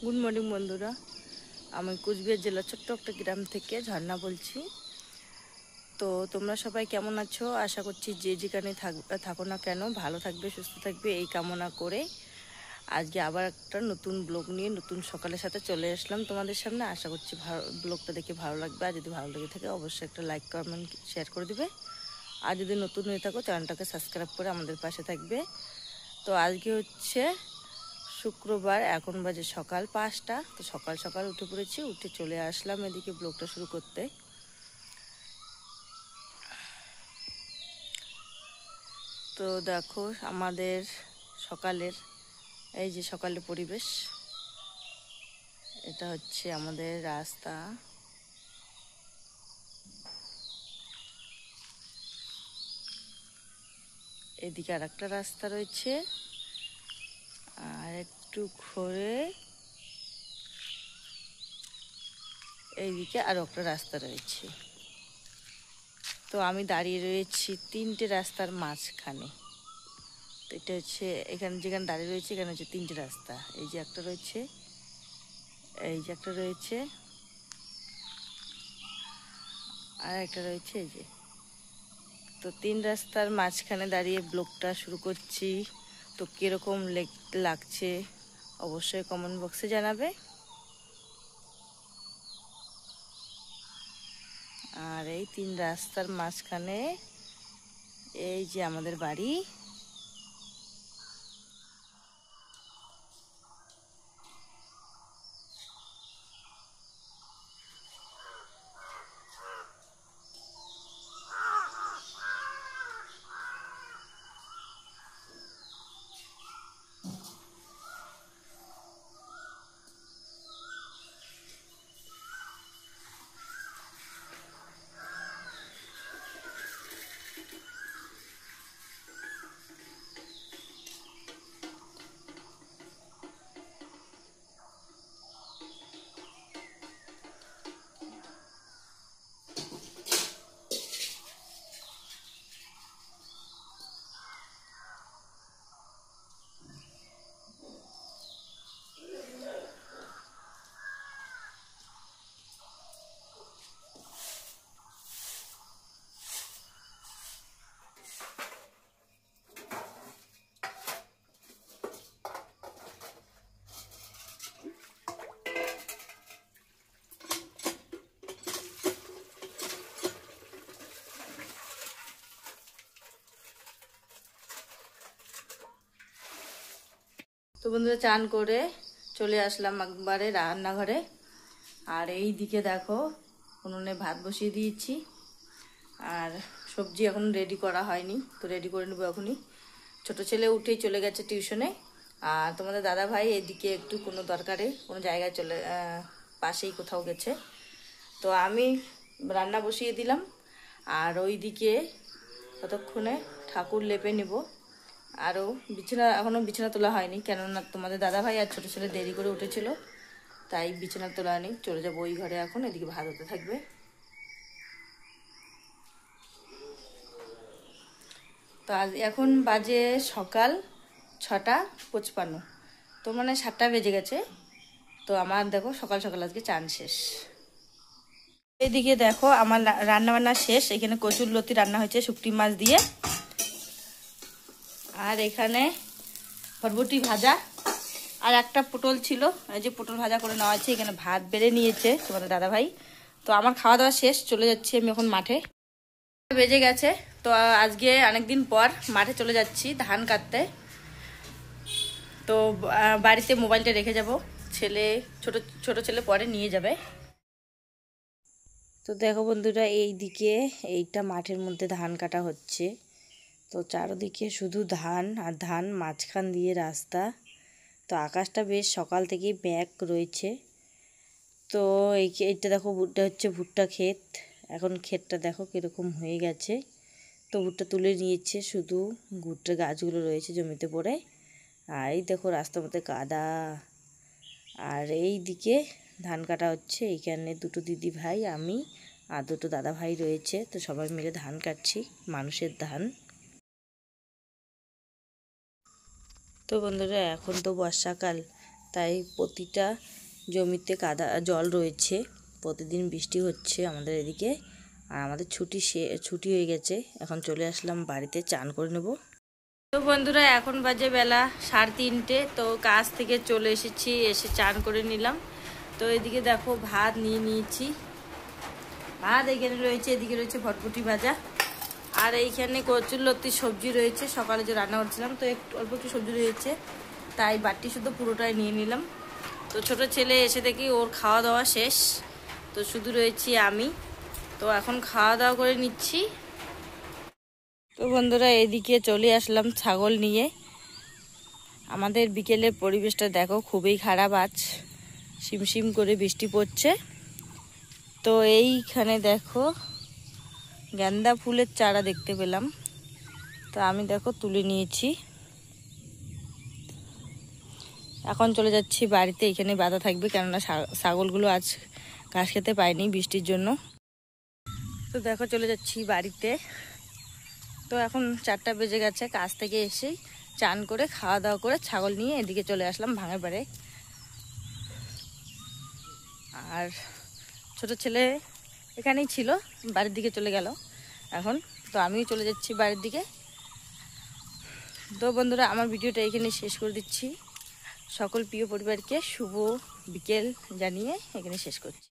Good morning বন্ধুরা, আমি কুচবিহার জেলার ছোট্ট একটা গ্রাম থেকে ঝর্ণা বলছি। তো তোমরা সবাই কেমন আছো? আশা করছি যে যেখানে থাকো না কেন ভালো থাকবে, সুস্থ থাকবে এই কামনা করে আজকে আবার একটা নতুন ব্লগ নিয়ে নতুন সকালের সাথে চলে আসলাম তোমাদের সামনে। আশা করছি ব্লগটা দেখে ভালো লাগবে। আর যদি ভালো লেগে থাকে অবশ্যই একটা লাইক, কমেন্ট, শেয়ার করে দিবে। আর যদি নতুন হয়ে থাকো চ্যানেলটাকে সাবস্ক্রাইব করে আমাদের পাশে থাকবে। তো আজকে হচ্ছে শুক্রবার, এখন বাজে সকাল 5টা। তো সকাল সকাল উঠে পড়েছি, উঠে চলে আসলাম এদিকে ব্লগটা শুরু করতে। তো দেখো আমাদের সকালের এই যে সকালের পরিবেশ, এটা হচ্ছে আমাদের রাস্তা। এদিকে আর একটা রাস্তা রয়েছে, আর একটু ঘুরে এইদিকে আরও একটা রাস্তা রয়েছে। তো আমি দাঁড়িয়ে রয়েছি 3টে রাস্তার মাঝখানে। তো এটা হচ্ছে এখানে যেখানে দাঁড়িয়ে রয়েছে, এখানে হচ্ছে 3টে রাস্তা। এই যে একটা রয়েছে, এই যে একটা রয়েছে, আর একটা রয়েছে এই যে। তো 3 রাস্তার মাঝখানে দাঁড়িয়ে ব্লগটা শুরু করছি। তো কীরকম লাগছে অবশ্যই কমেন্ট বক্সে জানাবে। আর এই 3 রাস্তার মাঝখানে এই যে আমাদের বাড়ি। তো বন্ধুরা চান করে চলে আসলাম একবারে রান্নাঘরে। আর এই দিকে দেখো উনুনে ভাত বসিয়ে দিয়েছি, আর সবজি এখন রেডি করা হয়নি, তো রেডি করে নেবো এখনই। ছোট ছেলে উঠেই চলে গেছে টিউশনে। আর তোমাদের দাদা ভাই এদিকে একটু কোনো দরকারে কোনো জায়গায় পাশেই কোথাও গেছে। তো আমি রান্না বসিয়ে দিলাম, আর ওই দিকে ততক্ষণে ঠাকুর লেপে নেব। আরও এখনও বিছানা তোলা হয়নি, কেননা তোমাদের দাদা ভাই আর ছোটো ছেলে দেরি করে উঠেছিল, তাই বিছানা তোলা নেই। চলে যাবো ওই ঘরে এখন, এদিকে ভাত হতে থাকবে। তো আজ এখন বাজে সকাল 6:55, তো মানে 7টা বেজে গেছে। তো আমার দেখো সকাল সকাল আজকে চান শেষ। এইদিকে দেখো আমার রান্না বান্না শেষ। এখানে কচুরলতি রান্না হয়েছে শুকটি মাছ দিয়ে, আর এখানে বরবটি ভাজা, আর একটা পটল ছিল, এই যে পটল ভাজা করে নেওয়া আছে। এখানে ভাত বেড়ে নিয়েছে তোমাদের দাদা ভাই। তো আমার খাওয়া দাওয়া শেষ, চলে যাচ্ছি আমি এখন মাঠে। বেজে গেছে, তো আজকে অনেকদিন পর মাঠে চলে যাচ্ছি ধান কাটতে। তো বাড়িতে মোবাইলটা রেখে যাব, ছোট ছেলে পরে নিয়ে যাবে। তো দেখো বন্ধুরা এইদিকে এইটা মাঠের মধ্যে ধান কাটা হচ্ছে। তো চারদিকে শুধু ধান আর ধান, মাঝখান দিয়ে রাস্তা। তো আকাশটা বেশ সকাল থেকেই মেঘ রয়েছে। তো এইটা দেখো ভুট্টা হচ্ছে, ভুট্টা ক্ষেত। এখন ক্ষেতটা দেখো কীরকম হয়ে গেছে। তো ভুট্টা তুলে নিয়েছে, শুধু ভুট্টার গাছগুলো রয়েছে জমিতে পড়ে। আর এই দেখো রাস্তার মধ্যে কাদা। আর এই দিকে ধান কাটা হচ্ছে, এইখানে দুটো দিদি ভাই, আমি আর দুটো দাদা ভাই রয়েছে। তো সবাই মিলে ধান কাটছি, মানুষের ধান। তো বন্ধুরা এখন তো বর্ষাকাল, তাই প্রতিটা জমিতে কাদা জল রয়েছে। প্রতিদিন বৃষ্টি হচ্ছে আমাদের এদিকে। আর আমাদের ছুটি হয়ে গেছে, এখন চলে আসলাম বাড়িতে, চান করে নেব। তো বন্ধুরা এখন বাজে বেলা 3:30। তো কাজ থেকে চলে এসেছি, এসে চান করে নিলাম। তো এদিকে দেখো ভাত নিয়ে নিয়েছি। ভাত এখানে রয়েছে, এদিকে রয়েছে ভটভটি ভাজা, আর এইখানে কচুরলতি সবজি রয়েছে। সকালে যে রান্না করছিলাম তো একটু অল্প একটু সবজি রয়েছে, তাই বাটি শুধু পুরোটাই নিয়ে নিলাম। তো ছোট ছেলে এসে দেখি ওর খাওয়া দাওয়া শেষ, তো শুধু রয়েছি আমি। তো এখন খাওয়া দাওয়া করে নিচ্ছি। তো বন্ধুরা এদিকে চলে আসলাম ছাগল নিয়ে। আমাদের বিকেলের পরিবেশটা দেখো খুবই খারাপ, আজ শিমশিম করে বৃষ্টি পড়ছে। তো এইখানে দেখো গাঁদা ফুলের চারা দেখতে পেলাম, তো আমি দেখো তুলে নিয়েছি। এখন চলে যাচ্ছি বাড়িতে, এখানে বাঁধা থাকবে, কেননা ছাগলগুলো আজ ঘাস খেতে পায়নি বৃষ্টির জন্য। তো দেখো চলে যাচ্ছি বাড়িতে। তো এখন 4টা বেজে গেছে, কাজ থেকে এসেই চান করে খাওয়া দাওয়া করে ছাগল নিয়ে এদিকে চলে আসলাম ভাঙের পাড়ে। আর ছোট ছেলে এখানেই ছিল, বাড়ির দিকে চলে গেল এখন। তো আমিও চলে যাচ্ছি বাড়ির দিকে। তো বন্ধুরা আমার ভিডিওটা এখানে শেষ করে দিচ্ছি। সকল প্রিয় পরিবারকে শুভ বিকেল জানিয়ে এখানে শেষ করছি।